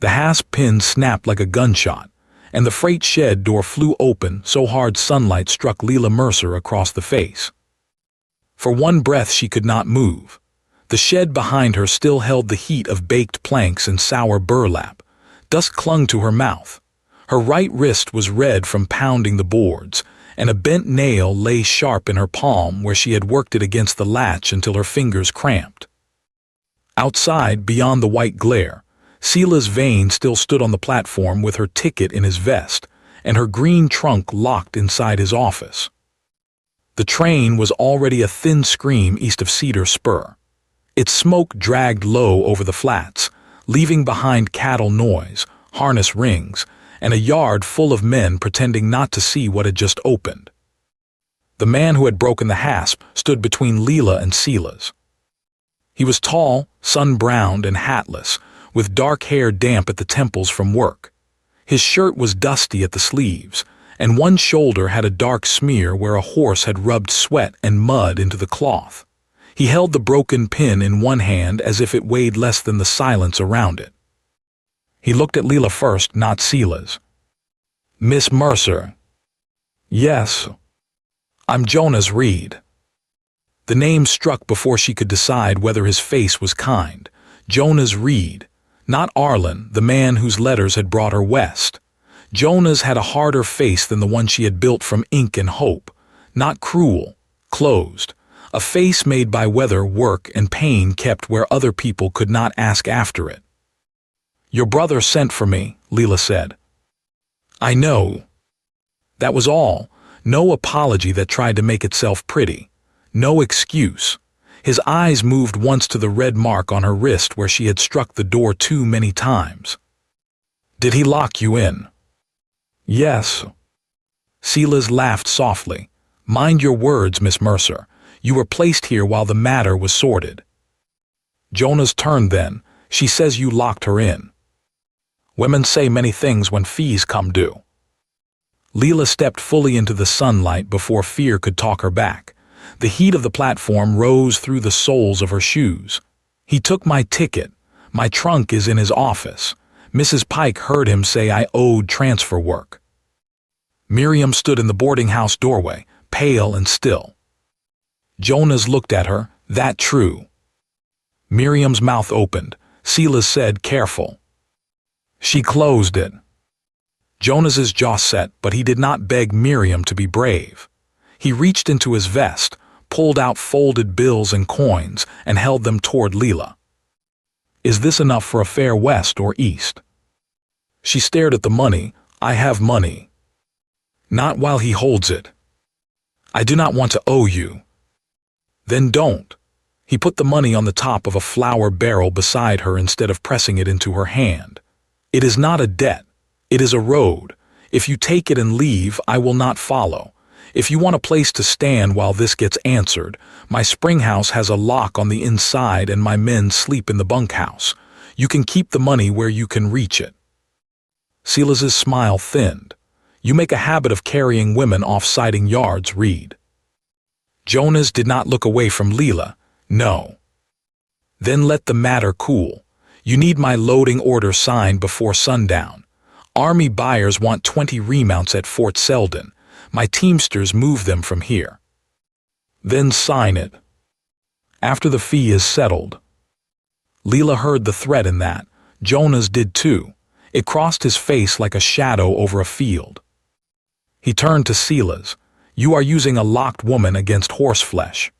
The hasp pin snapped like a gunshot, and the freight shed door flew open so hard sunlight struck Lila Mercer across the face. For one breath she could not move. The shed behind her still held the heat of baked planks and sour burlap. Dust clung to her mouth. Her right wrist was red from pounding the boards, and a bent nail lay sharp in her palm where she had worked it against the latch until her fingers cramped. Outside, beyond the white glare, Silas Vane still stood on the platform with her ticket in his vest and her green trunk locked inside his office. The train was already a thin scream east of Cedar Spur. Its smoke dragged low over the flats, leaving behind cattle noise, harness rings, and a yard full of men pretending not to see what had just opened. The man who had broken the hasp stood between Lila and Silas. He was tall, sun-browned, and hatless, with dark hair damp at the temples from work. His shirt was dusty at the sleeves, and one shoulder had a dark smear where a horse had rubbed sweat and mud into the cloth. He held the broken pin in one hand as if it weighed less than the silence around it. He looked at Lila first, not Silas. "Miss Mercer." "Yes. I'm Jonas Reed." The name struck before she could decide whether his face was kind. Jonas Reed, not Arlen, the man whose letters had brought her west. Jonas had a harder face than the one she had built from ink and hope, not cruel, closed, a face made by weather, work, and pain kept where other people could not ask after it. "Your brother sent for me," Lila said. "I know." That was all, no apology that tried to make itself pretty, no excuse. His eyes moved once to the red mark on her wrist where she had struck the door too many times. "Did he lock you in?" "Yes." Silas laughed softly. "Mind your words, Miss Mercer. You were placed here while the matter was sorted." Jonas turned then. "She says you locked her in." "Women say many things when fees come due." Lila stepped fully into the sunlight before fear could talk her back. The heat of the platform rose through the soles of her shoes. "He took my ticket. My trunk is in his office. Mrs. Pike heard him say I owed transfer work." Miriam stood in the boarding house doorway, pale and still. Jonas looked at her. "That true?" Miriam's mouth opened. Silas said, "Careful." She closed it. Jonas's jaw set, but he did not beg Miriam to be brave. He reached into his vest, pulled out folded bills and coins, and held them toward Lila. "Is this enough for a fare west or east?" She stared at the money. "I have money." "Not while he holds it." "I do not want to owe you." "Then don't." He put the money on the top of a flour barrel beside her instead of pressing it into her hand. "It is not a debt. It is a road. If you take it and leave, I will not follow. If you want a place to stand while this gets answered, my springhouse has a lock on the inside and my men sleep in the bunkhouse. You can keep the money where you can reach it." Silas's smile thinned. "You make a habit of carrying women off siding yards, Reed." Jonas did not look away from Lila. "No." "Then let the matter cool. You need my loading order signed before sundown. Army buyers want 20 remounts at Fort Selden. My teamsters move them from here." "Then sign it." "After the fee is settled." Lila heard the threat in that. Jonas did too. It crossed his face like a shadow over a field. He turned to Silas. "You are using a locked woman against horseflesh."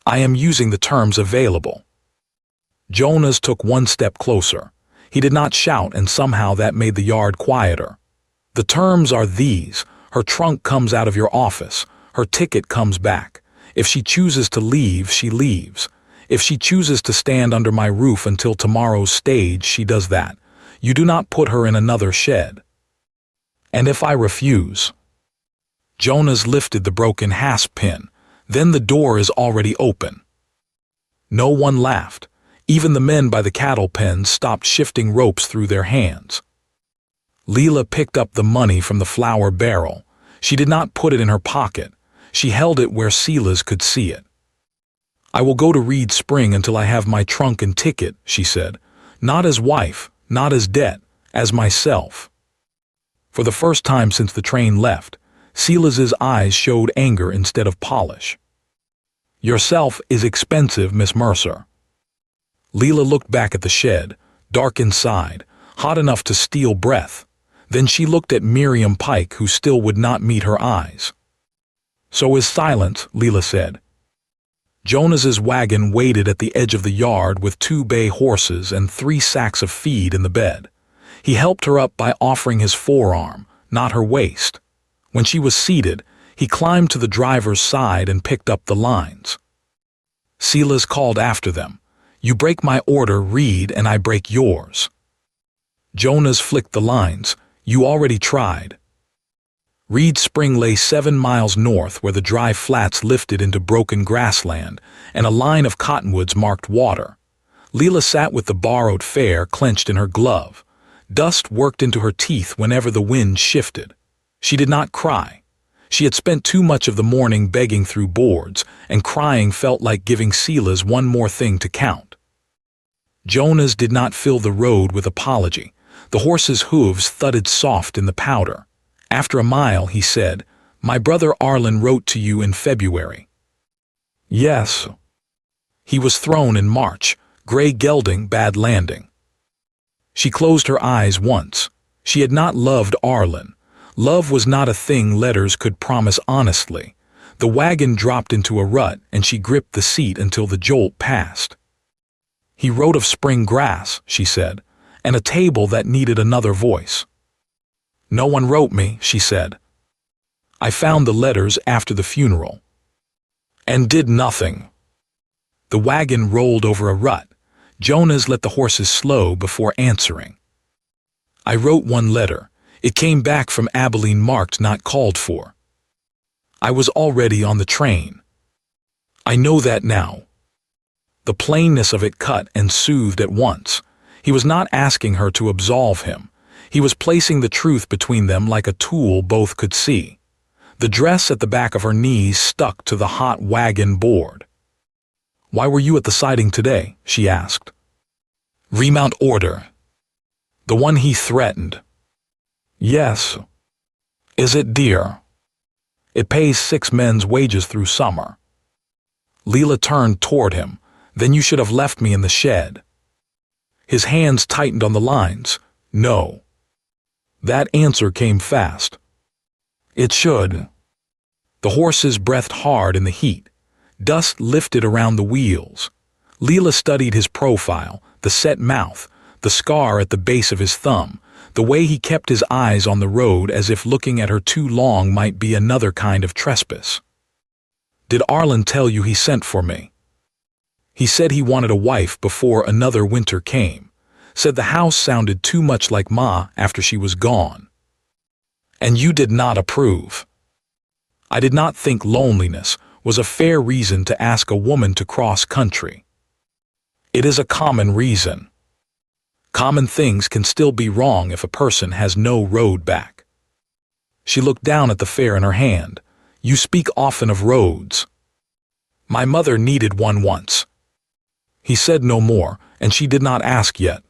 "I am using the terms available." Jonas took one step closer. He did not shout, and somehow that made the yard quieter. "The terms are these. Her trunk comes out of your office. Her ticket comes back. If she chooses to leave, she leaves. If she chooses to stand under my roof until tomorrow's stage, she does that. You do not put her in another shed." "And if I refuse?" Jonas lifted the broken hasp pin. "Then the door is already open." No one laughed. Even the men by the cattle pens stopped shifting ropes through their hands. Lila picked up the money from the flour barrel. She did not put it in her pocket. She held it where Silas could see it. "I will go to Reed Spring until I have my trunk and ticket," she said. "Not as wife, not as debt, as myself. For the first time since the train left, Silas's eyes showed anger instead of polish. Yourself is expensive, Miss Mercer. Lila looked back at the shed, dark inside, hot enough to steal breath. Then she looked at Miriam Pike, who still would not meet her eyes. So is silence, Lila said. Jonas's wagon waited at the edge of the yard with 2 bay horses and 3 sacks of feed in the bed. He helped her up by offering his forearm, not her waist. When she was seated, he climbed to the driver's side and picked up the lines. Silas called after them, "You break my order, Reed, and I break yours." Jonas flicked the lines. "You already tried." Reed Spring lay 7 miles north, where the dry flats lifted into broken grassland, and a line of cottonwoods marked water. Lila sat with the borrowed fare clenched in her glove. Dust worked into her teeth whenever the wind shifted. She did not cry. She had spent too much of the morning begging through boards, and crying felt like giving Silas one more thing to count. Jonas did not fill the road with apology. The horse's hooves thudded soft in the powder. After a mile, he said, "My brother Arlen wrote to you in February." "Yes." "He was thrown in March. Gray gelding, bad landing." She closed her eyes once. She had not loved Arlen. Love was not a thing letters could promise honestly. The wagon dropped into a rut, and she gripped the seat until the jolt passed. "He wrote of spring grass," she said, "and a table that needed another voice." "No one wrote me," she said. "I found the letters after the funeral." "And did nothing." The wagon rolled over a rut. Jonas let the horses slow before answering. "I wrote one letter. It came back from Abilene marked not called for. I was already on the train. I know that now." The plainness of it cut and soothed at once. He was not asking her to absolve him. He was placing the truth between them like a tool both could see. The dress at the back of her knees stuck to the hot wagon board. "Why were you at the siding today?" she asked. "Remount order." "The one he threatened?" "Yes." "Is it dear?" "It pays 6 men's wages through summer." Lila turned toward him. "Then you should have left me in the shed." His hands tightened on the lines. "No." That answer came fast. "It should." The horses breathed hard in the heat. Dust lifted around the wheels. Lila studied his profile, the set mouth, the scar at the base of his thumb, the way he kept his eyes on the road as if looking at her too long might be another kind of trespass. "Did Arlen tell you he sent for me?" "He said he wanted a wife before another winter came. Said the house sounded too much like Ma after she was gone." "And you did not approve?" "I did not think loneliness was a fair reason to ask a woman to cross country." "It is a common reason." "Common things can still be wrong if a person has no road back." She looked down at the fare in her hand. "You speak often of roads." "My mother needed one once." He said no more, and she did not ask yet.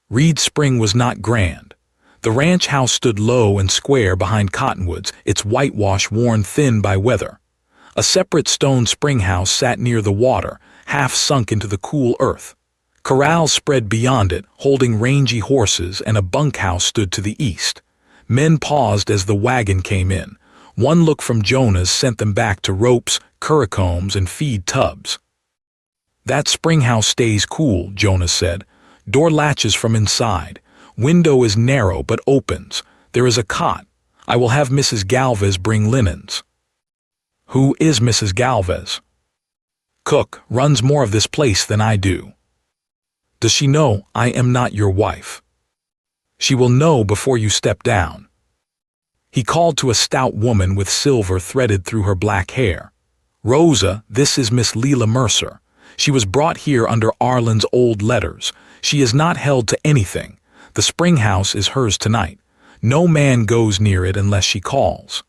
Reed Spring was not grand. The ranch house stood low and square behind cottonwoods, its whitewash worn thin by weather. A separate stone springhouse sat near the water, half sunk into the cool earth. Corrals spread beyond it, holding rangy horses, and a bunkhouse stood to the east. Men paused as the wagon came in. One look from Jonas sent them back to ropes, curricombs, and feed tubs. "That springhouse stays cool," Jonas said. "Door latches from inside. Window is narrow but opens. There is a cot. I will have Mrs. Galvez bring linens." "Who is Mrs. Galvez?" "Cook, runs more of this place than I do." "Does she know I am not your wife?" "She will know before you step down." He called to a stout woman with silver threaded through her black hair. "Rosa, this is Miss Lila Mercer. She was brought here under Arlen's old letters. She is not held to anything. The springhouse is hers tonight. No man goes near it unless she calls."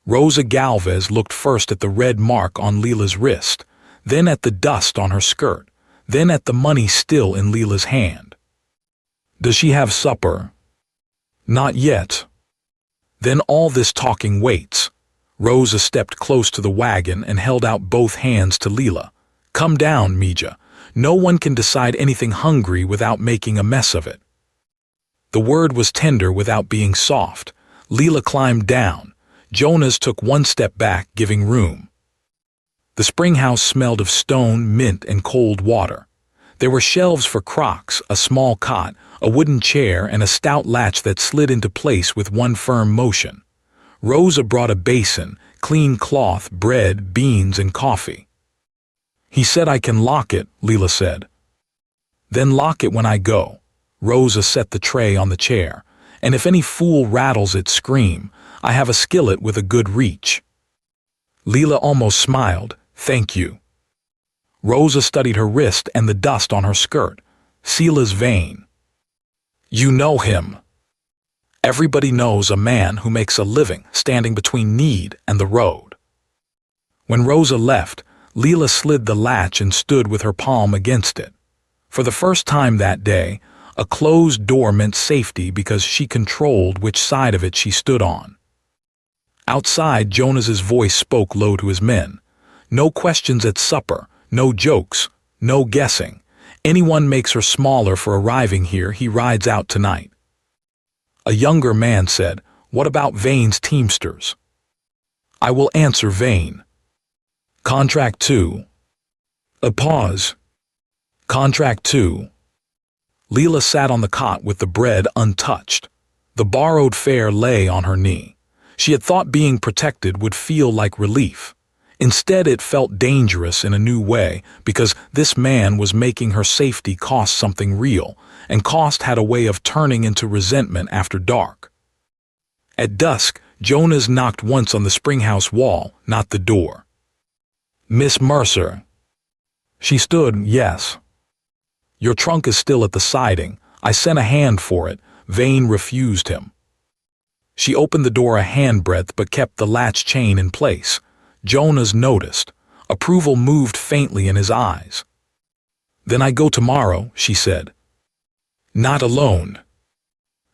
Rosa Galvez looked first at the red mark on Lila's wrist, then at the dust on her skirt, then at the money still in Lila's hand. Does she have supper? Not yet. Then all this talking waits. Rosa stepped close to the wagon and held out both hands to Lila. Come down, Mija. No one can decide anything hungry without making a mess of it. The word was tender without being soft. Lila climbed down. Jonas took one step back, giving room. The springhouse smelled of stone, mint, and cold water. There were shelves for Crocs, a small cot, a wooden chair, and a stout latch that slid into place with one firm motion. Rosa brought a basin, clean cloth, bread, beans, and coffee. He said I can lock it, Lila said. Then lock it when I go. Rosa set the tray on the chair. And if any fool rattles it, scream. I have a skillet with a good reach. Lila almost smiled. Thank you. Rosa studied her wrist and the dust on her skirt. Silas Vane. You know him. Everybody knows a man who makes a living standing between need and the road. When Rosa left, Lila slid the latch and stood with her palm against it. For the first time that day, a closed door meant safety because she controlled which side of it she stood on. Outside, Jonas's voice spoke low to his men. No questions at supper, no jokes, no guessing. Anyone makes her smaller for arriving here, he rides out tonight. A younger man said, What about Vane's Teamsters? I will answer Vane. Contract 2. A pause. Contract 2. Lila sat on the cot with the bread untouched. The borrowed fare lay on her knee. She had thought being protected would feel like relief. Instead, it felt dangerous in a new way because this man was making her safety cost something real, and cost had a way of turning into resentment after dark. At dusk, Jonas knocked once on the springhouse wall, not the door. Miss Mercer. She stood, yes. Your trunk is still at the siding. I sent a hand for it. Vane refused him. She opened the door a handbreadth but kept the latch chain in place. Jonas noticed. Approval moved faintly in his eyes. Then I go tomorrow, she said. Not alone.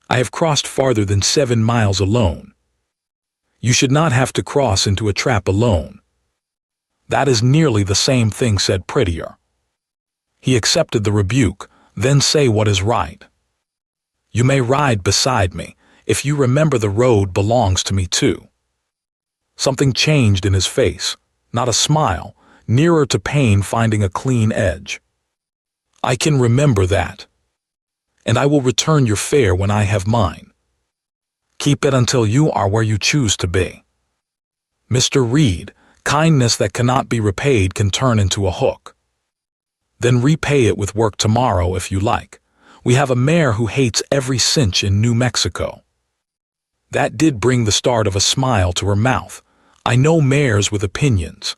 I have crossed farther than 7 miles alone. You should not have to cross into a trap alone. That is nearly the same thing, said Prettier. He accepted the rebuke, then say what is right. You may ride beside me, if you remember the road belongs to me too. Something changed in his face, not a smile, nearer to pain finding a clean edge. I can remember that. And I will return your fare when I have mine. Keep it until you are where you choose to be. Mr. Reed, kindness that cannot be repaid can turn into a hook. Then repay it with work tomorrow if you like. We have a mayor who hates every cinch in New Mexico. That did bring the start of a smile to her mouth. I know mayors with opinions.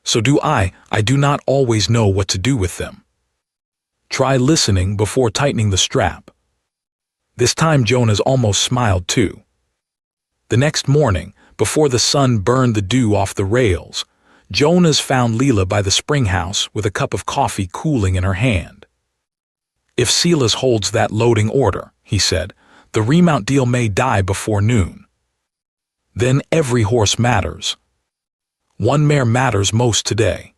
So do I do not always know what to do with them. Try listening before tightening the strap. This time Jonas almost smiled too. The next morning, before the sun burned the dew off the rails, Jonas found Lila by the springhouse with a cup of coffee cooling in her hand. If Silas holds that loading order, he said, the remount deal may die before noon. Then every horse matters. One mare matters most today.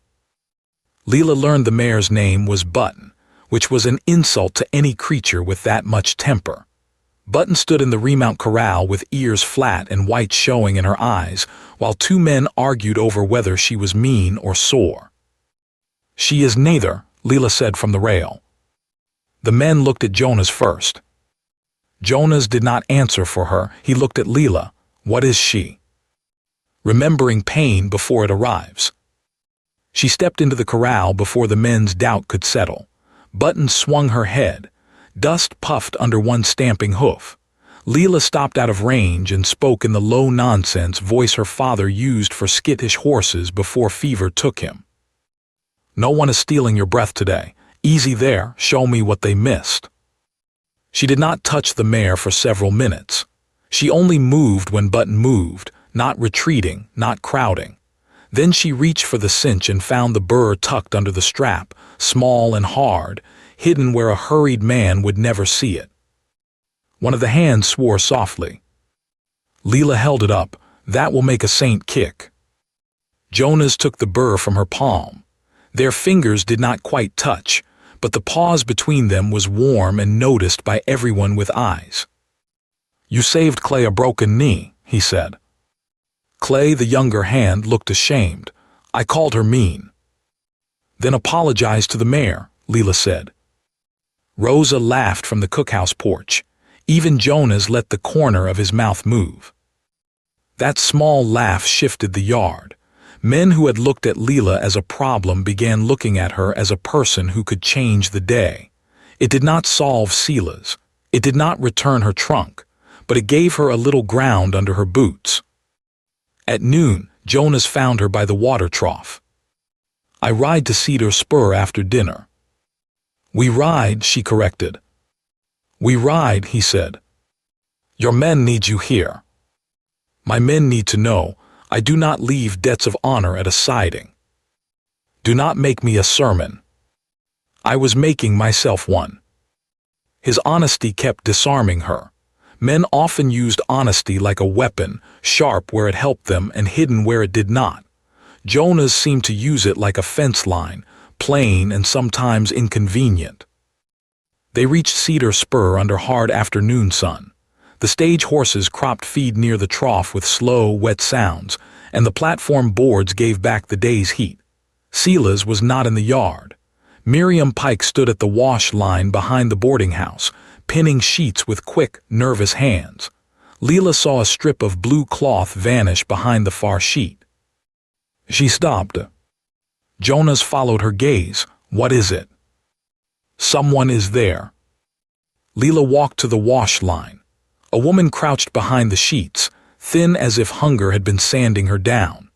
Lila learned the mare's name was Button, which was an insult to any creature with that much temper. Button stood in the remount corral with ears flat and white showing in her eyes, while 2 men argued over whether she was mean or sore. She is neither, Lila said from the rail. The men looked at Jonas first. Jonas did not answer for her. He looked at Lila. What is she? Remembering pain before it arrives. She stepped into the corral before the men's doubt could settle. Button swung her head. Dust puffed under one stamping hoof. Lila stopped out of range and spoke in the low-nonsense voice her father used for skittish horses before fever took him. No one is stealing your breath today. Easy there, show me what they missed. She did not touch the mare for several minutes. She only moved when Button moved, not retreating, not crowding. Then she reached for the cinch and found the burr tucked under the strap, small and hard. hidden where a hurried man would never see it. One of the hands swore softly. Lila held it up. That will make a saint kick. Jonas took the burr from her palm. Their fingers did not quite touch, but the pause between them was warm and noticed by everyone with eyes. You saved Clay a broken knee, he said. Clay, the younger hand, looked ashamed. I called her mean. Then apologize to the mayor, Lila said. Rosa laughed from the cookhouse porch. Even Jonas let the corner of his mouth move. That small laugh shifted the yard. Men who had looked at Lila as a problem began looking at her as a person who could change the day. It did not solve Silas. It did not return her trunk, but it gave her a little ground under her boots. At noon, Jonas found her by the water trough. I ride to Cedar Spur after dinner. We ride, she corrected. We ride, he said. Your men need you here. My men need to know I do not leave debts of honor at a siding. Do not make me a sermon. I was making myself one. His honesty kept disarming her. Men often used honesty like a weapon, sharp where it helped them and hidden where it did not. Jonas seemed to use it like a fence line, plain and sometimes inconvenient. They reached Cedar Spur under hard afternoon sun. The stage horses cropped feed near the trough with slow, wet sounds, and the platform boards gave back the day's heat. Silas was not in the yard. Miriam Pike stood at the wash line behind the boarding house, pinning sheets with quick, nervous hands. Lila saw a strip of blue cloth vanish behind the far sheet. She stopped. Jonas followed her gaze. What is it? Someone is there. Lila walked to the wash line. A woman crouched behind the sheets, thin as if hunger had been sanding her down.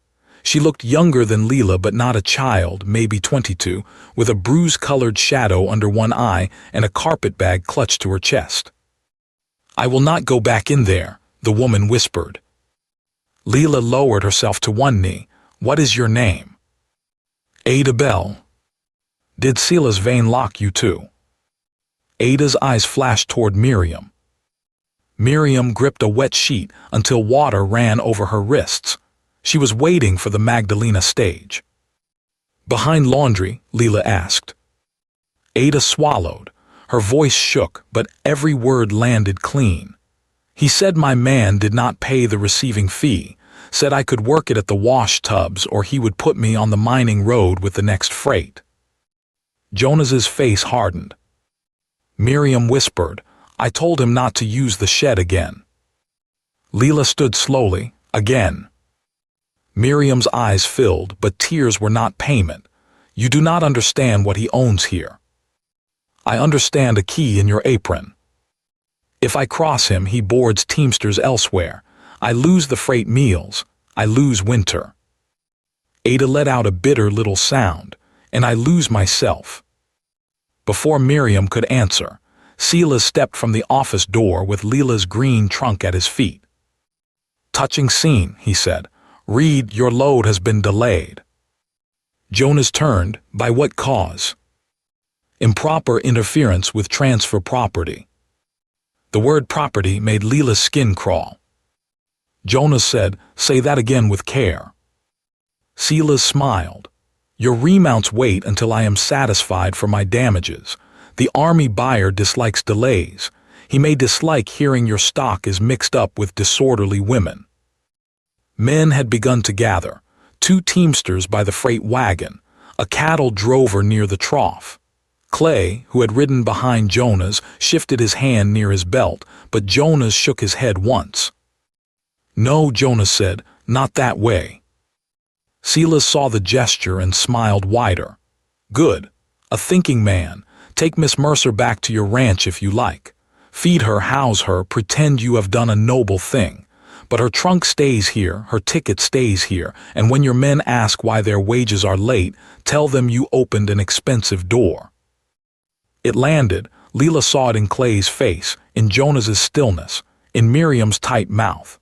She looked younger than Lila but not a child, maybe 22, with a bruise-colored shadow under one eye and a carpetbag clutched to her chest. I will not go back in there, the woman whispered. Lila lowered herself to one knee. What is your name? Ada Bell. Did Silas Vane lock you too? Ada's eyes flashed toward Miriam. Miriam gripped a wet sheet until water ran over her wrists. She was waiting for the Magdalena stage. Behind laundry, Lila asked. Ada swallowed. Her voice shook, but every word landed clean. He said my man did not pay the receiving fee, said I could work it at the wash tubs or he would put me on the mining road with the next freight. Jonas's face hardened. Miriam whispered, I told him not to use the shed again. Lila stood slowly, again. Miriam's eyes filled, but tears were not payment. You do not understand what he owns here. I understand a key in your apron. If I cross him, he boards teamsters elsewhere. I lose the freight meals. I lose winter. Ada let out a bitter little sound, and I lose myself. Before Miriam could answer, Silas stepped from the office door with Lila's green trunk at his feet. Touching scene, he said. Reed, your load has been delayed. Jonas turned. By what cause? Improper interference with transfer property. The word property made Lila's skin crawl. Jonas said, say that again with care. Silas smiled. Your remounts wait until I am satisfied for my damages. The army buyer dislikes delays. He may dislike hearing your stock is mixed up with disorderly women. Men had begun to gather. 2 teamsters by the freight wagon, a cattle drover near the trough. Clay, who had ridden behind Jonas, shifted his hand near his belt, but Jonas shook his head once. No, Jonas said, not that way. Silas saw the gesture and smiled wider. Good. A thinking man. Take Miss Mercer back to your ranch if you like. Feed her, house her, pretend you have done a noble thing. But her trunk stays here, her ticket stays here, and when your men ask why their wages are late, tell them you opened an expensive door. It landed. Lila saw it in Clay's face, in Jonas's stillness, in Miriam's tight mouth.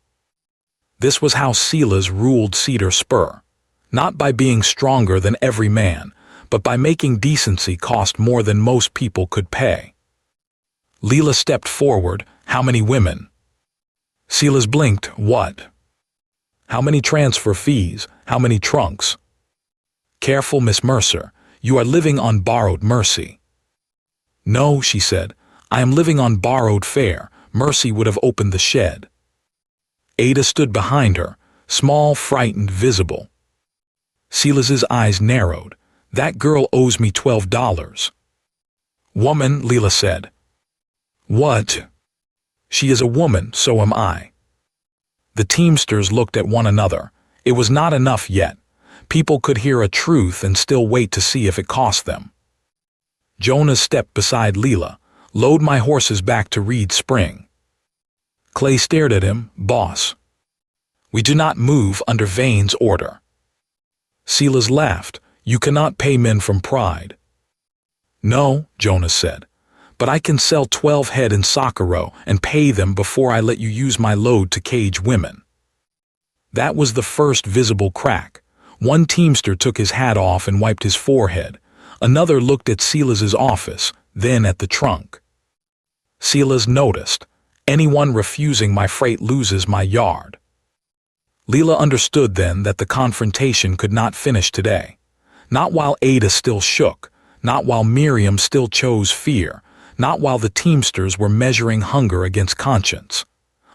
This was how Silas ruled Cedar Spur. Not by being stronger than every man, but by making decency cost more than most people could pay. Lila stepped forward. How many women? Silas blinked. What? How many transfer fees? How many trunks? Careful, Miss Mercer. You are living on borrowed mercy. No, she said. I am living on borrowed fare. Mercy would have opened the shed. Ada stood behind her, small, frightened, visible. Silas's eyes narrowed. That girl owes me $12. Woman, Lila said. What? She is a woman, so am I. The teamsters looked at one another. It was not enough yet. People could hear a truth and still wait to see if it cost them. Jonas stepped beside Lila. Load my horses back to Reed Spring. Clay stared at him. Boss. We do not move under Vane's order. Silas laughed. You cannot pay men from pride. No, Jonas said, but I can sell 12 head in Socorro and pay them before I let you use my load to cage women. That was the first visible crack. One teamster took his hat off and wiped his forehead. Another looked at Silas's office, then at the trunk. Silas noticed. Anyone refusing my freight loses my yard. Lila understood then that the confrontation could not finish today. Not while Ada still shook, not while Miriam still chose fear, not while the teamsters were measuring hunger against conscience.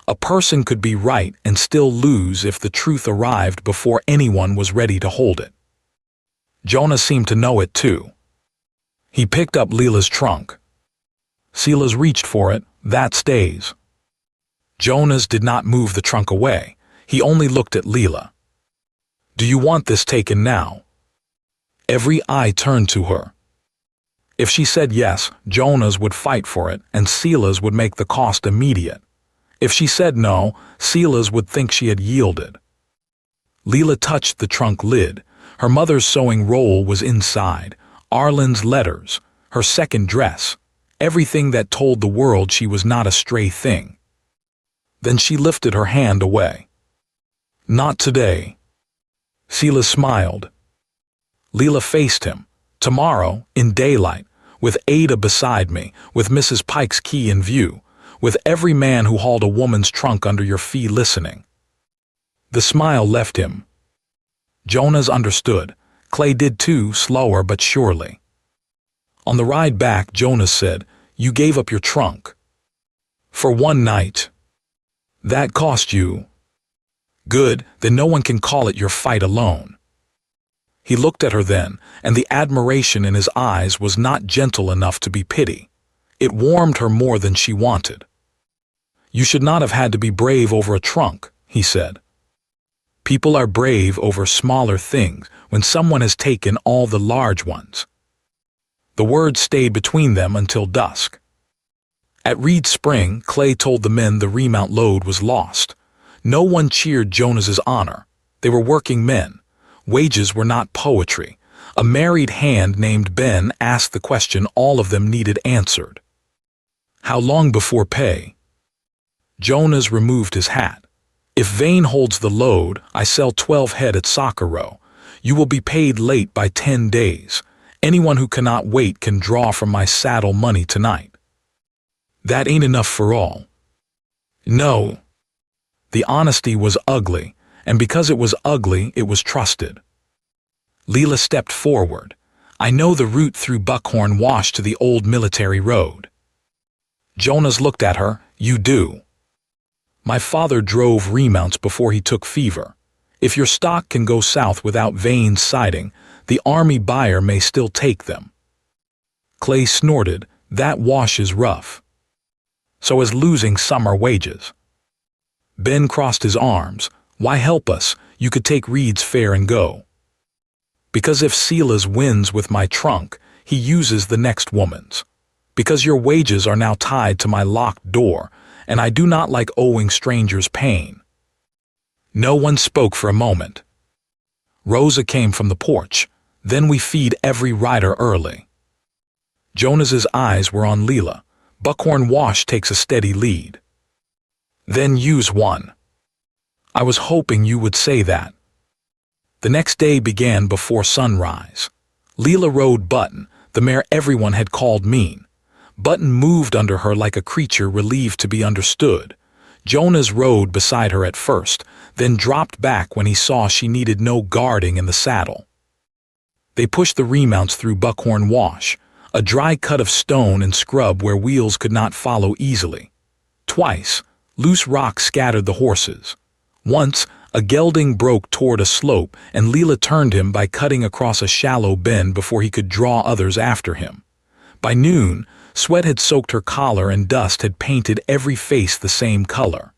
A person could be right and still lose if the truth arrived before anyone was ready to hold it. Jonas seemed to know it too. He picked up Lila's trunk. Silas reached for it. That stays. Jonas did not move the trunk away. He only looked at Lila. Do you want this taken now? Every eye turned to her. If she said yes, Jonas would fight for it, and Silas would make the cost immediate. If she said no, Silas would think she had yielded. Lila touched the trunk lid. Her mother's sewing roll was inside, Arlen's letters, her second dress, everything that told the world she was not a stray thing. Then she lifted her hand away. Not today. Silas smiled. Lila faced him. Tomorrow, in daylight, with Ada beside me, with Mrs. Pike's key in view, with every man who hauled a woman's trunk under your fee listening. The smile left him. Jonas understood. Clay did too, slower but surely. On the ride back, Jonas said, You gave up your trunk. For one night. That cost you. Good, then no one can call it your fight alone. He looked at her then, and the admiration in his eyes was not gentle enough to be pity. It warmed her more than she wanted. You should not have had to be brave over a trunk, he said. People are brave over smaller things when someone has taken all the large ones. The words stayed between them until dusk. At Reed Spring, Clay told the men the remount load was lost. No one cheered Jonas's honor. They were working men. Wages were not poetry. A married hand named Ben asked the question all of them needed answered. How long before pay? Jonas removed his hat. If Vane holds the load, I sell 12 head at Socorro. You will be paid late by 10 days. Anyone who cannot wait can draw from my saddle money tonight. That ain't enough for all. No. The honesty was ugly, and because it was ugly, it was trusted. Lila stepped forward. I know the route through Buckhorn Wash to the old military road. Jonas looked at her. You do. My father drove remounts before he took fever. If your stock can go south without Vane's siding, the army buyer may still take them. Clay snorted. That wash is rough. So is losing summer wages. Ben crossed his arms. Why help us? You could take Reed's fare and go. Because if Silas wins with my trunk, he uses the next woman's. Because your wages are now tied to my locked door, and I do not like owing strangers pain. No one spoke for a moment. Rosa came from the porch. Then we feed every rider early. Jonas's eyes were on Lila. Buckhorn Wash takes a steady lead. Then use one. I was hoping you would say that. The next day began before sunrise. Lila rode Button, the mare everyone had called mean. Button moved under her like a creature relieved to be understood. Jonas rode beside her at first, then dropped back when he saw she needed no guarding in the saddle. They pushed the remounts through Buckhorn Wash, a dry cut of stone and scrub where wheels could not follow easily. Twice, loose rocks scattered the horses. Once, a gelding broke toward a slope and Lila turned him by cutting across a shallow bend before he could draw others after him. By noon, sweat had soaked her collar and dust had painted every face the same color.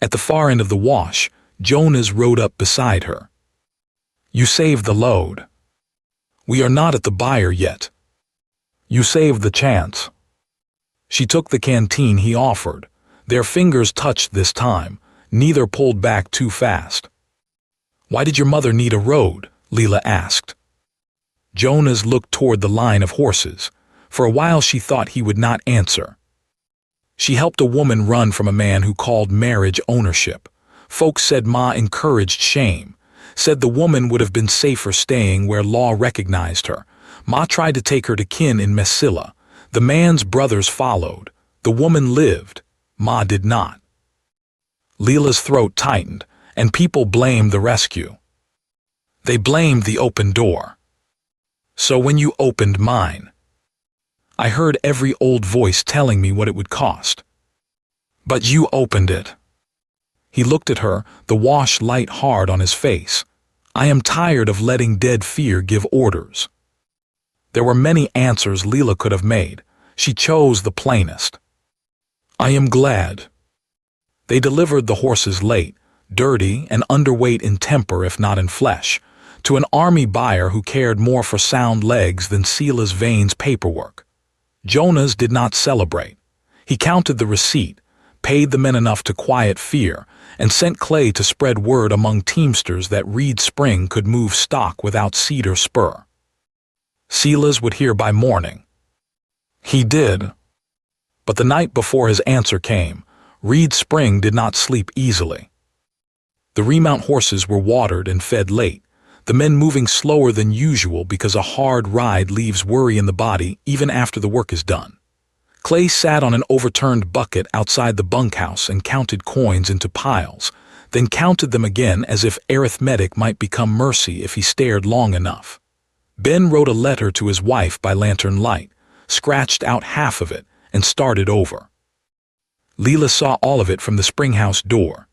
At the far end of the wash, Jonas rode up beside her. "You saved the load. We are not at the buyer yet. You saved the chance." She took the canteen he offered. Their fingers touched this time. Neither pulled back too fast. "Why did your mother need a road?" Lila asked. Jonas looked toward the line of horses. For a while she thought he would not answer. She helped a woman run from a man who called marriage ownership. Folks said Ma encouraged shame. Said the woman would have been safer staying where law recognized her. Ma tried to take her to kin in Mesilla. The man's brothers followed. The woman lived. Ma did not. Lila's throat tightened, and people blamed the rescue. They blamed the open door. "So when you opened mine, I heard every old voice telling me what it would cost. But you opened it." He looked at her, the wash light hard on his face. "I am tired of letting dead fear give orders." There were many answers Lila could have made. She chose the plainest. "I am glad." They delivered the horses late, dirty and underweight in temper if not in flesh, to an army buyer who cared more for sound legs than Silas Vane's paperwork. Jonas did not celebrate. He counted the receipt, paid the men enough to quiet fear, and sent Clay to spread word among teamsters that Reed Spring could move stock without Cedar Spur. Silas would hear by morning. He did. But the night before his answer came, Reed Spring did not sleep easily. The remount horses were watered and fed late, the men moving slower than usual because a hard ride leaves worry in the body even after the work is done. Clay sat on an overturned bucket outside the bunkhouse and counted coins into piles, then counted them again as if arithmetic might become mercy if he stared long enough. Ben wrote a letter to his wife by lantern light, scratched out half of it, and started over. Lila saw all of it from the springhouse door.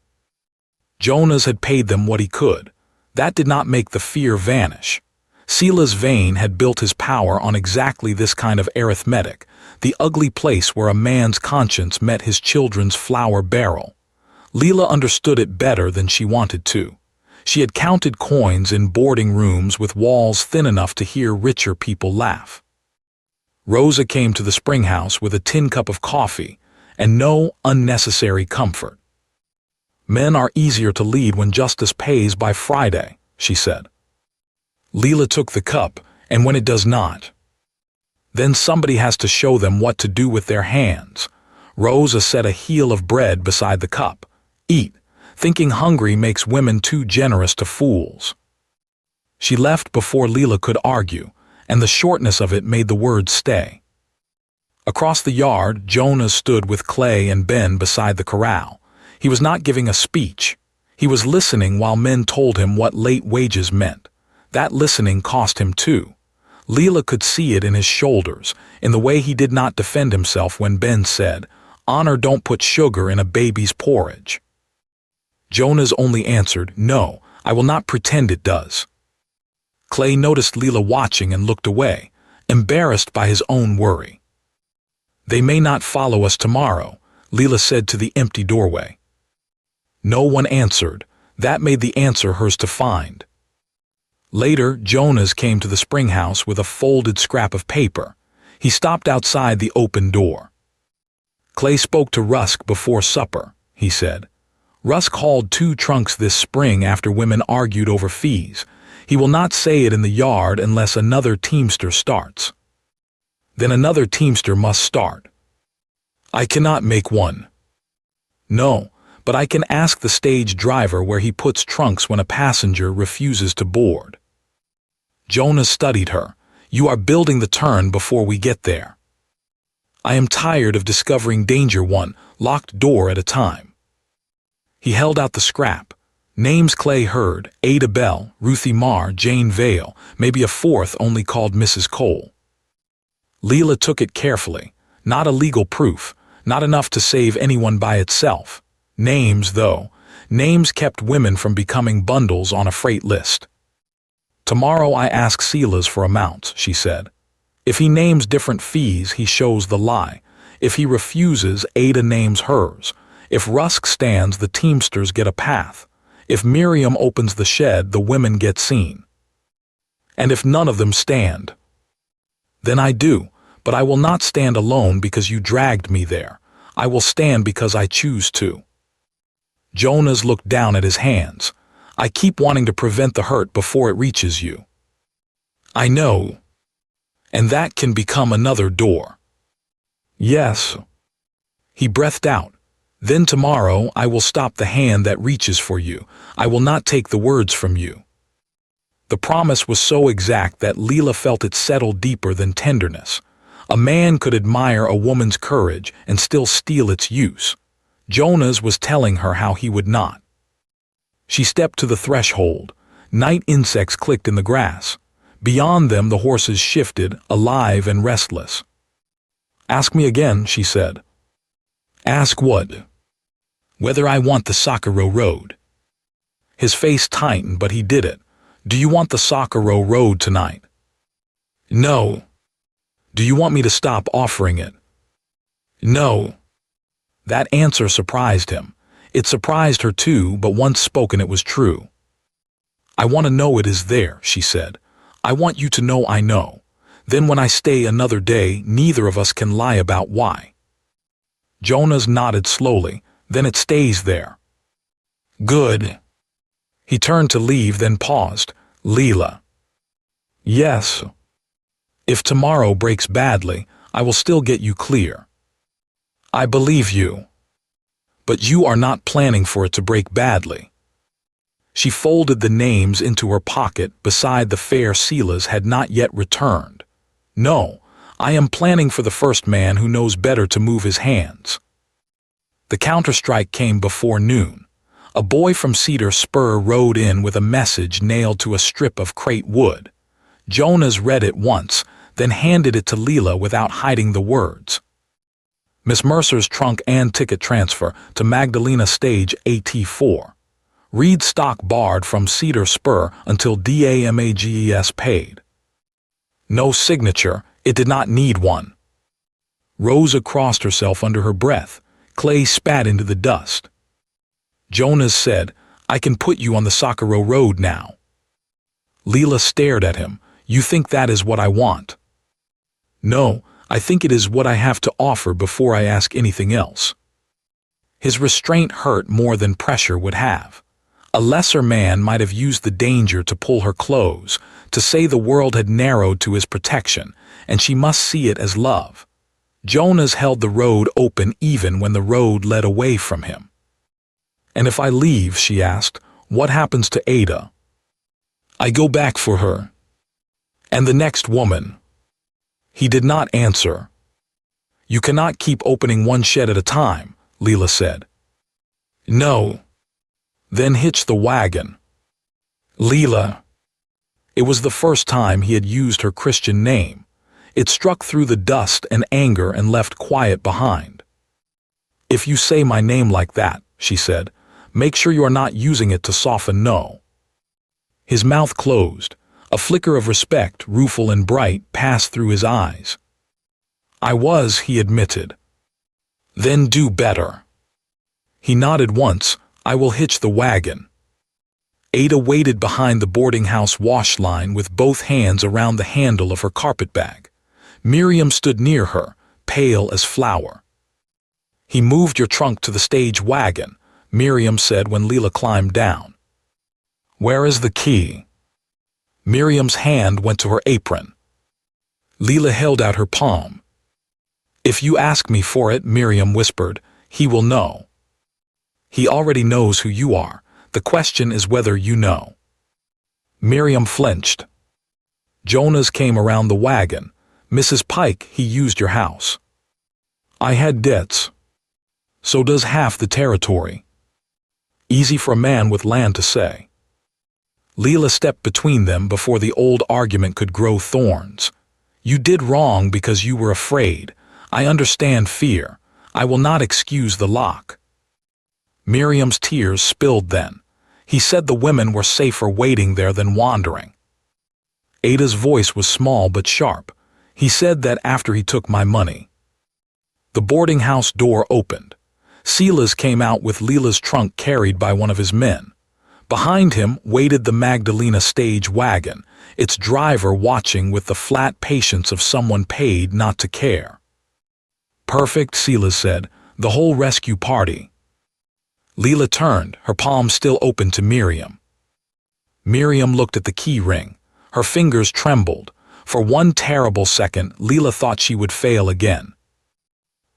Jonas had paid them what he could. That did not make the fear vanish. Silas Vane had built his power on exactly this kind of arithmetic, the ugly place where a man's conscience met his children's flour barrel. Lila understood it better than she wanted to. She had counted coins in boarding rooms with walls thin enough to hear richer people laugh. Rosa came to the springhouse with a tin cup of coffee, and no unnecessary comfort. "Men are easier to lead when justice pays by Friday," she said. Lila took the cup, and when it does not, then somebody has to show them what to do with their hands. Rosa set a heel of bread beside the cup. "Eat. Thinking hungry makes women too generous to fools." She left before Lila could argue, and the shortness of it made the words stay. Across the yard, Jonas stood with Clay and Ben beside the corral. He was not giving a speech. He was listening while men told him what late wages meant. That listening cost him too. Lila could see it in his shoulders, in the way he did not defend himself when Ben said, "Honor don't put sugar in a baby's porridge." Jonas only answered, "No, I will not pretend it does." Clay noticed Lila watching and looked away, embarrassed by his own worry. "They may not follow us tomorrow," Lila said to the empty doorway. No one answered. That made the answer hers to find. Later, Jonas came to the springhouse with a folded scrap of paper. He stopped outside the open door. "Clay spoke to Rusk before supper," he said. "Rusk hauled 2 trunks this spring after women argued over fees. He will not say it in the yard unless another teamster starts. Then another teamster must start. I cannot make one." "No, but I can ask the stage driver where he puts trunks when a passenger refuses to board." Jonas studied her. "You are building the turn before we get there." "I am tired of discovering danger one locked door at a time." He held out the scrap. Names Clay heard: Ada Bell, Ruthie Marr, Jane Vale, maybe a fourth only called Mrs. Cole. Lila took it carefully. Not a legal proof, not enough to save anyone by itself. Names, though. Names kept women from becoming bundles on a freight list. "Tomorrow I ask Silas for amounts," she said. "If he names different fees, he shows the lie. If he refuses, Ada names hers. If Rusk stands, the Teamsters get a path. If Miriam opens the shed, the women get seen. And if none of them stand, then I do, but I will not stand alone because you dragged me there. I will stand because I choose to." Jonas looked down at his hands. "I keep wanting to prevent the hurt before it reaches you." "I know. And that can become another door." "Yes." He breathed out. "Then tomorrow I will stop the hand that reaches for you. I will not take the words from you." The promise was so exact that Lila felt it settle deeper than tenderness. A man could admire a woman's courage and still steal its use. Jonas was telling her how he would not. She stepped to the threshold. Night insects clicked in the grass. Beyond them the horses shifted, alive and restless. "Ask me again," she said. "Ask what?" "Whether I want the Socorro Road." His face tightened, but he did it. "Do you want the Socorro Road tonight?" "No." "Do you want me to stop offering it?" "No." That answer surprised him. It surprised her too, but once spoken it was true. "I want to know it is there," she said. "I want you to know I know. Then when I stay another day, neither of us can lie about why." Jonas nodded slowly. "Then it stays there." "Good." He turned to leave, then paused. "Lila." "Yes." "If tomorrow breaks badly, I will still get you clear." "I believe you. But you are not planning for it to break badly." She folded the names into her pocket beside the fair Silas had not yet returned. "No, I am planning for the first man who knows better to move his hands." The counterstrike came before noon. A boy from Cedar Spur rode in with a message nailed to a strip of crate wood. Jonas read it once, then handed it to Lila without hiding the words. "Miss Mercer's trunk and ticket transfer to Magdalena Stage AT4. Reed stock barred from Cedar Spur until DAMAGES paid." No signature. It did not need one. Rosa crossed herself under her breath. Clay spat into the dust. Jonas said, "I can put you on the Socorro Road now." Lila stared at him. "You think that is what I want?" "No, I think it is what I have to offer before I ask anything else." His restraint hurt more than pressure would have. A lesser man might have used the danger to pull her close, to say the world had narrowed to his protection, and she must see it as love. Jonas held the road open even when the road led away from him. "And if I leave," she asked, "what happens to Ada?" "I go back for her." "And the next woman?" He did not answer. "You cannot keep opening one shed at a time," Lila said. "No." "Then hitch the wagon." "Lila." It was the first time he had used her Christian name. It struck through the dust and anger and left quiet behind. "If you say my name like that," she said, "make sure you are not using it to soften no." His mouth closed. A flicker of respect, rueful and bright, passed through his eyes. "I was," he admitted. "Then do better." He nodded once. "I will hitch the wagon." Ada waited behind the boarding house wash line with both hands around the handle of her carpetbag. Miriam stood near her, pale as flour. "He moved your trunk to the stage wagon," Miriam said when Lila climbed down. "Where is the key?" Miriam's hand went to her apron. Lila held out her palm. "If you ask me for it," Miriam whispered, "he will know." "He already knows who you are. The question is whether you know." Miriam flinched. Jonas came around the wagon. Mrs. Pike, he used your house. I had debts. So does half the territory. Easy for a man with land to say. Lila stepped between them before the old argument could grow thorns. You did wrong because you were afraid. I understand fear. I will not excuse the lock. Miriam's tears spilled then. He said the women were safer waiting there than wandering. Ada's voice was small but sharp. He said that after he took my money. The boarding house door opened. Silas came out with Lila's trunk carried by one of his men. Behind him waited the Magdalena stage wagon, its driver watching with the flat patience of someone paid not to care. Perfect, Silas said, the whole rescue party. Lila turned, her palm still open to Miriam. Miriam looked at the key ring. Her fingers trembled. For one terrible second, Lila thought she would fail again.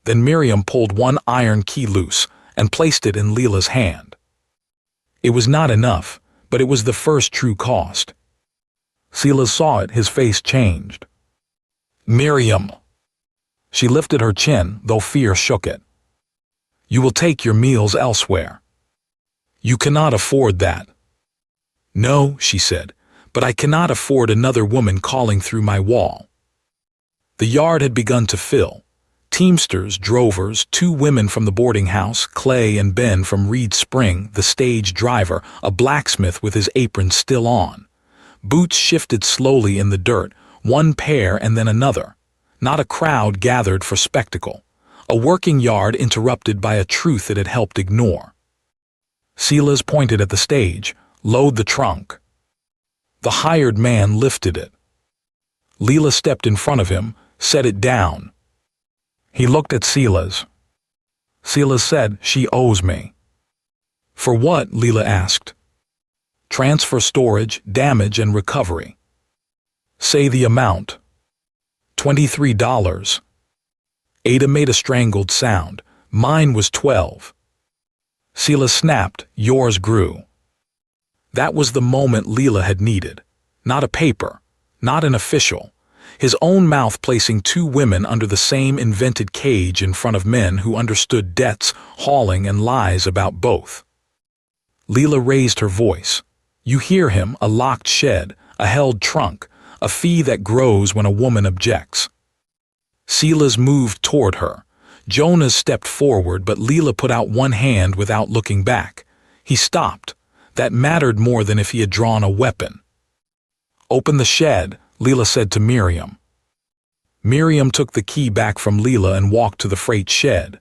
Then Miriam pulled one iron key loose and placed it in Lila's hand. It was not enough, but it was the first true cost. Silas saw it, his face changed. Miriam. She lifted her chin, though fear shook it. You will take your meals elsewhere. You cannot afford that. No, she said, but I cannot afford another woman calling through my wall. The yard had begun to fill. Teamsters, drovers, 2 women from the boarding house, Clay and Ben from Reed Spring, the stage driver, a blacksmith with his apron still on. Boots shifted slowly in the dirt, one pair and then another. Not a crowd gathered for spectacle. A working yard interrupted by a truth it had helped ignore. Silas pointed at the stage. Load the trunk. The hired man lifted it. Lila stepped in front of him, set it down. He looked at Silas. Silas said, she owes me. For what? Lila asked. Transfer, storage, damage, and recovery. Say the amount. $23. Ada made a strangled sound. Mine was 12. Silas snapped, yours grew. That was the moment Lila had needed. Not a paper, not an official. His own mouth placing 2 women under the same invented cage in front of men who understood debts, hauling, and lies about both. Lila raised her voice. You hear him, a locked shed, a held trunk, a fee that grows when a woman objects. Silas moved toward her. Jonas stepped forward, but Lila put out one hand without looking back. He stopped. That mattered more than if he had drawn a weapon. Open the shed, Lila said to Miriam. Miriam took the key back from Lila and walked to the freight shed.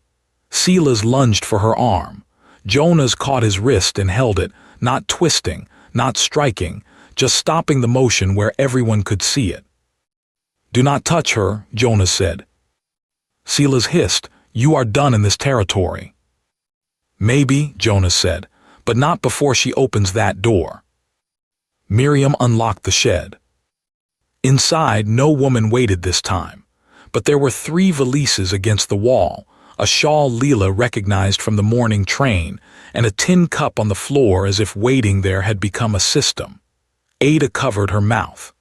Silas lunged for her arm. Jonas caught his wrist and held it, not twisting, not striking, just stopping the motion where everyone could see it. Do not touch her, Jonas said. Silas hissed, you are done in this territory. Maybe, Jonas said, but not before she opens that door. Miriam unlocked the shed. Inside, no woman waited this time, but there were 3 valises against the wall, a shawl Lila recognized from the morning train, and a tin cup on the floor as if waiting there had become a system. Ada covered her mouth.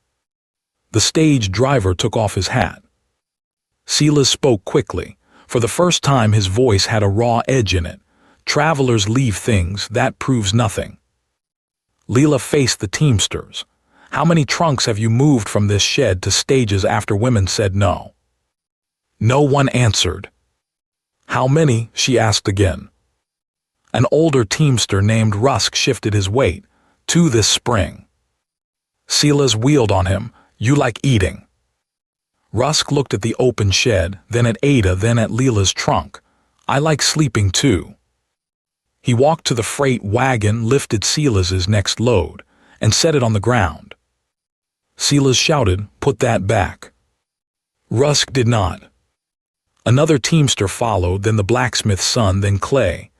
The stage driver took off his hat. Silas spoke quickly. For the first time his voice had a raw edge in it. Travelers leave things, that proves nothing. Lila faced the Teamsters. How many trunks have you moved from this shed to stages after women said no? No one answered. How many? She asked again. An older Teamster named Rusk shifted his weight. 2 this spring. Silas wheeled on him. You like eating. Rusk looked at the open shed, then at Ada, then at Lila's trunk. I like sleeping too. He walked to the freight wagon, lifted Silas's next load, and set it on the ground. Silas shouted, put that back. Rusk did not. Another Teamster followed, then the blacksmith's son, then Clay.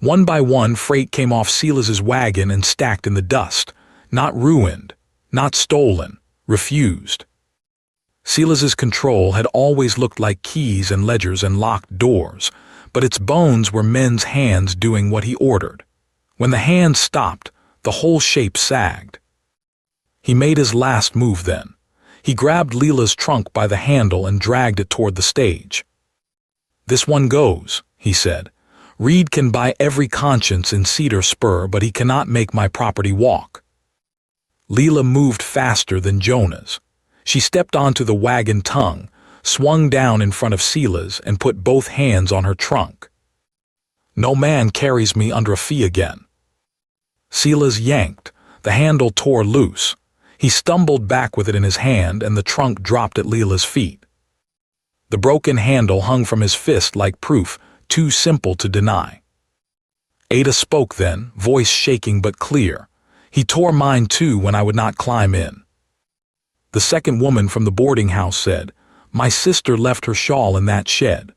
One by one, freight came off Silas's wagon and stacked in the dust. Not ruined, not stolen, refused. Silas's control had always looked like keys and ledgers and locked doors, but its bones were men's hands doing what he ordered. When the hands stopped, the whole shape sagged. He made his last move then. He grabbed Lila's trunk by the handle and dragged it toward the stage. "This one goes," he said. "Reed can buy every conscience in Cedar Spur, but he cannot make my property walk." Lila moved faster than Jonas. She stepped onto the wagon tongue, swung down in front of Silas, and put both hands on her trunk. "No man carries me under a fee again." Silas yanked. The handle tore loose. He stumbled back with it in his hand, and the trunk dropped at Lila's feet. The broken handle hung from his fist like proof, too simple to deny. Ada spoke then, voice shaking but clear. "He tore mine too when I would not climb in." The second woman from the boarding house said, "My sister left her shawl in that shed."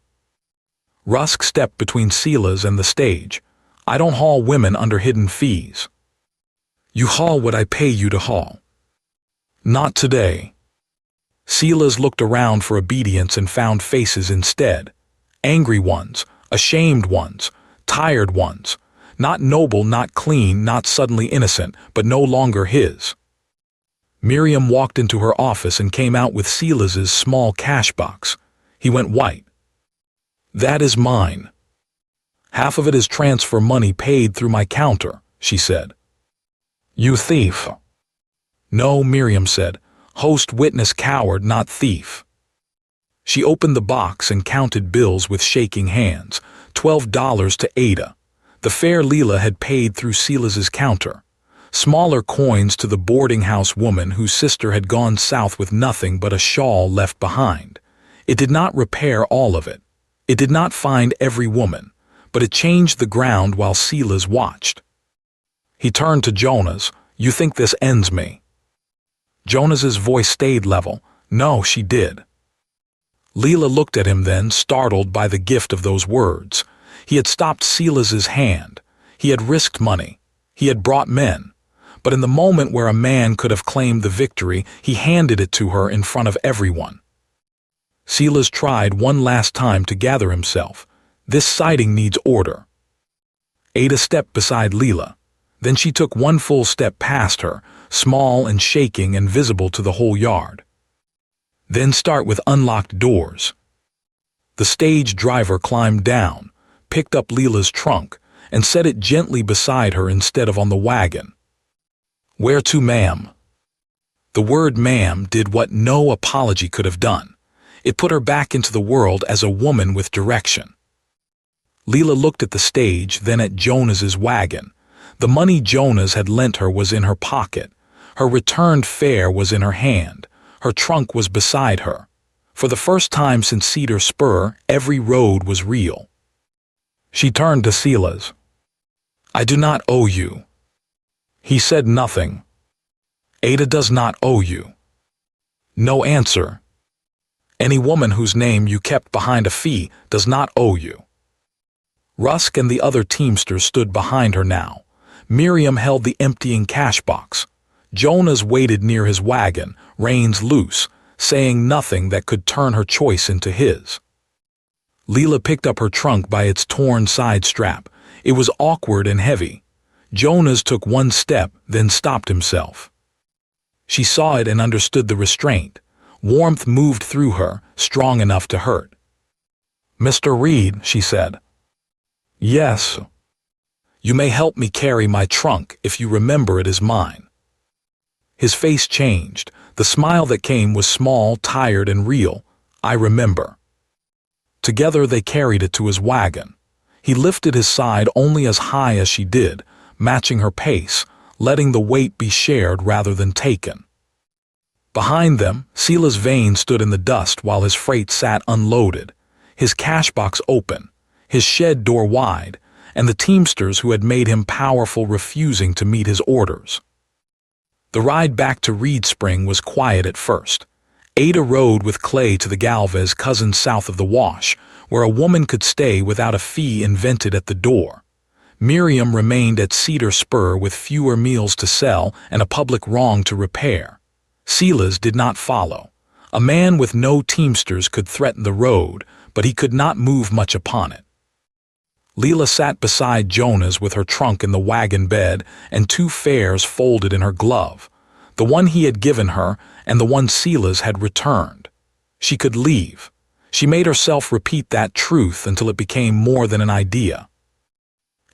Rusk stepped between Silas and the stage. "I don't haul women under hidden fees." "You haul what I pay you to haul." "Not today." Silas looked around for obedience and found faces instead. Angry ones, ashamed ones, tired ones. Not noble, not clean, not suddenly innocent, but no longer his. Miriam walked into her office and came out with Silas's small cash box. He went white. "That is mine. Half of it is transfer money paid through my counter," she said. "You thief." "No," Miriam said. "Host, witness, coward, not thief." She opened the box and counted bills with shaking hands. $12 to Ada. The fare Lila had paid through Silas's counter. Smaller coins to the boarding house woman whose sister had gone south with nothing but a shawl left behind. It did not repair all of it. It did not find every woman, but it changed the ground while Silas watched. He turned to Jonas. "You think this ends me?" Jonas's voice stayed level. "No," she did. Lila looked at him then, startled by the gift of those words. He had stopped Silas's hand. He had risked money. He had brought men. But in the moment where a man could have claimed the victory, he handed it to her in front of everyone. Silas tried one last time to gather himself. "This sighting needs order." Ada stepped beside Lila. Then she took one full step past her, small and shaking and visible to the whole yard. "Then start with unlocked doors." The stage driver climbed down, picked up Lila's trunk, and set it gently beside her instead of on the wagon. "Where to, ma'am?" The word ma'am did what no apology could have done. It put her back into the world as a woman with direction. Lila looked at the stage, then at Jonas's wagon. The money Jonas had lent her was in her pocket. Her returned fare was in her hand. Her trunk was beside her. For the first time since Cedar Spur, every road was real. She turned to Silas. "I do not owe you." He said nothing. "Ada does not owe you." No answer. "Any woman whose name you kept behind a fee does not owe you." Rusk and the other teamsters stood behind her now. Miriam held the emptying cash box. Jonas waited near his wagon, reins loose, saying nothing that could turn her choice into his. Lila picked up her trunk by its torn side strap. It was awkward and heavy. Jonas took one step, then stopped himself. She saw it and understood the restraint. Warmth moved through her, strong enough to hurt. "Mr. Reed," she said. "Yes." "You may help me carry my trunk if you remember it is mine." His face changed. The smile that came was small, tired, and real. "I remember." Together they carried it to his wagon. He lifted his side only as high as she did, matching her pace, letting the weight be shared rather than taken. Behind them, Silas Vane stood in the dust while his freight sat unloaded, his cash box open, his shed door wide, and the teamsters who had made him powerful refusing to meet his orders. The ride back to Reed Spring was quiet at first. Ada rode with Clay to the Galvez cousins south of the Wash, where a woman could stay without a fee invented at the door. Miriam remained at Cedar Spur with fewer meals to sell and a public wrong to repair. Silas did not follow. A man with no teamsters could threaten the road, but he could not move much upon it. Lila sat beside Jonas with her trunk in the wagon bed and two fares folded in her glove. The one he had given her and the one Silas had returned. She could leave. She made herself repeat that truth until it became more than an idea.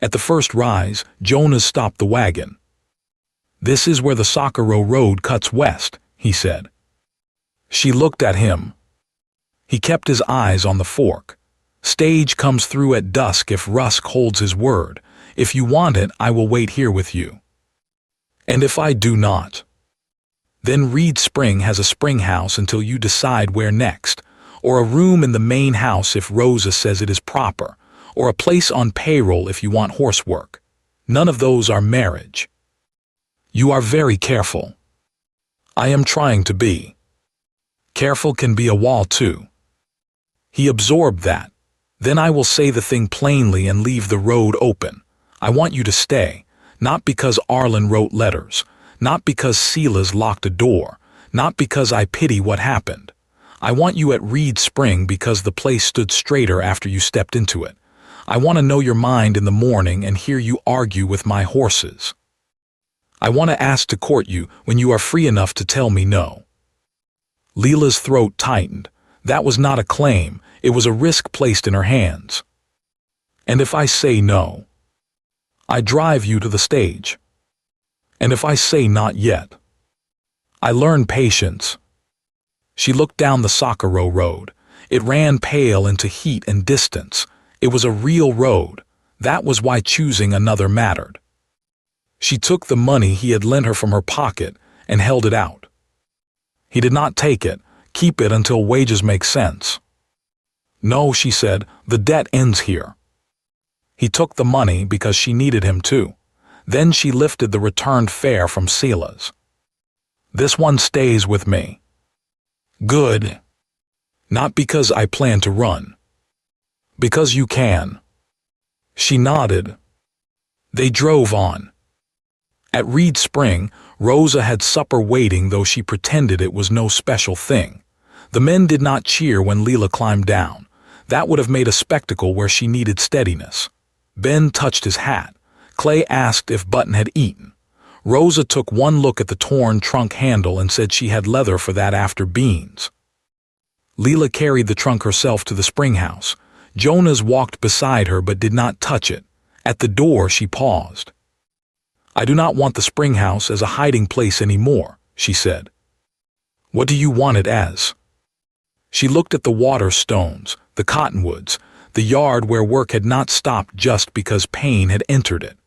At the first rise, Jonas stopped the wagon. "This is where the Socorro Road cuts west," he said. She looked at him. He kept his eyes on the fork. "Stage comes through at dusk if Rusk holds his word. If you want it, I will wait here with you. And if I do not? Then Reed Spring has a springhouse until you decide where next, or a room in the main house if Rosa says it is proper, or a place on payroll if you want horsework. None of those are marriage." "You are very careful." "I am trying to be. Careful can be a wall too." He absorbed that. "Then I will say the thing plainly and leave the road open. I want you to stay, not because Arlen wrote letters, not because Silas locked a door, not because I pity what happened. I want you at Reed Spring because the place stood straighter after you stepped into it. I want to know your mind in the morning and hear you argue with my horses. I want to ask to court you when you are free enough to tell me no." Lila's throat tightened. That was not a claim, it was a risk placed in her hands. "And if I say no? I drive you to the stage. And if I say not yet? I learn patience." She looked down the Socorro Road. It ran pale into heat and distance. It was a real road. That was why choosing another mattered. She took the money he had lent her from her pocket and held it out. He did not take it. "Keep it until wages make sense." "No," she said, "the debt ends here." He took the money because she needed him too. Then she lifted the returned fare from Silas. "This one stays with me." "Good. Not because I plan to run. Because you can." She nodded. They drove on. At Reed Spring, Rosa had supper waiting, though she pretended it was no special thing. The men did not cheer when Lila climbed down. That would have made a spectacle where she needed steadiness. Ben touched his hat. Clay asked if Button had eaten. Rosa took one look at the torn trunk handle and said she had leather for that after beans. Lila carried the trunk herself to the springhouse. Jonas walked beside her but did not touch it. At the door she paused. "I do not want the springhouse as a hiding place anymore," she said. "What do you want it as?" She looked at the water stones, the cottonwoods, the yard where work had not stopped just because pain had entered it.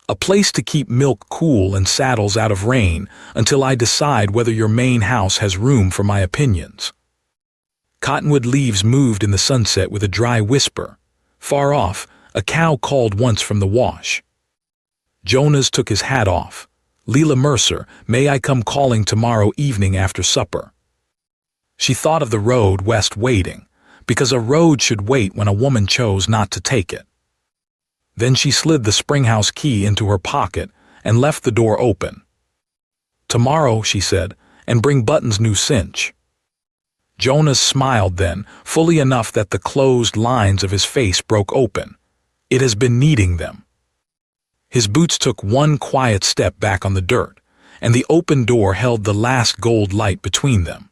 "A place to keep milk cool and saddles out of rain until I decide whether your main house has room for my opinions." Cottonwood leaves moved in the sunset with a dry whisper. Far off, a cow called once from the wash. Jonas took his hat off. "Lila Mercer, may I come calling tomorrow evening after supper?" She thought of the road west waiting, because a road should wait when a woman chose not to take it. Then she slid the springhouse key into her pocket and left the door open. "Tomorrow," she said, "and bring Button's new cinch." Jonas smiled then, fully enough that the closed lines of his face broke open. It has been needing them. His boots took one quiet step back on the dirt, and the open door held the last gold light between them.